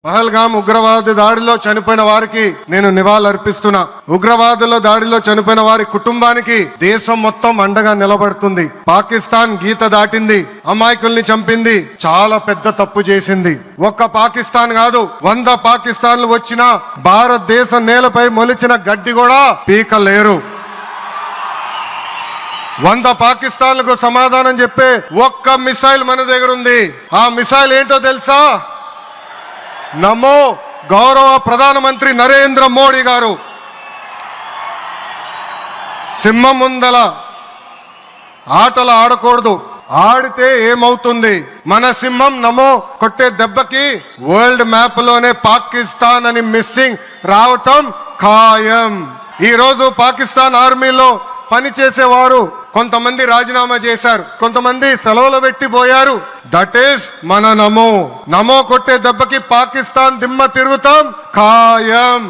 పహల్గామ్ ఉగ్రవాద దాడిలో చనిపోయిన వారికి నేను నివాళులర్పిస్తున్నా. ఉగ్రవాదుల దాడిలో చనిపోయిన వారి కుటుంబానికి దేశం మొత్తం అండగా నిలబడుతుంది. పాకిస్తాన్ గీత దాటింది, అమాయకుల్ని చంపింది, చాలా పెద్ద తప్పు చేసింది. ఒక్క పాకిస్తాన్ కాదు, 100 పాకిస్తాన్లు వచ్చినా భారతదేశం నేలపై మొలిచిన గడ్డి కూడా పీకలేరు. 100 పాకిస్తాన్లకు సమాధానం చెప్పే ఒక్క మిసైల్ మన దగ్గర ఉంది. ఆ మిసైల్ ఏంటో తెలుసా? నమో గౌరవ ప్రధానమంత్రి నరేంద్ర మోడీ గారు. సింహం ముందల ఆటలు ఆడకూడదు, ఆడితే ఏమవుతుంది? మన సింహం నమో కొట్టే దెబ్బకి వరల్డ్ మ్యాప్ లోనే పాకిస్తాన్ అని మిస్సింగ్ రావటం ఖాయం. ఈ రోజు పాకిస్తాన్ ఆర్మీలో పనిచేసేవారు కొంతమంది రాజీనామా చేశారు, కొంతమంది సెలవులు పెట్టిపోయారు. దట్ ఈస్ మన నమో. నమో కొట్టే దెబ్బకి పాకిస్తాన్ దిమ్మ తిరుగుతాం ఖాయం.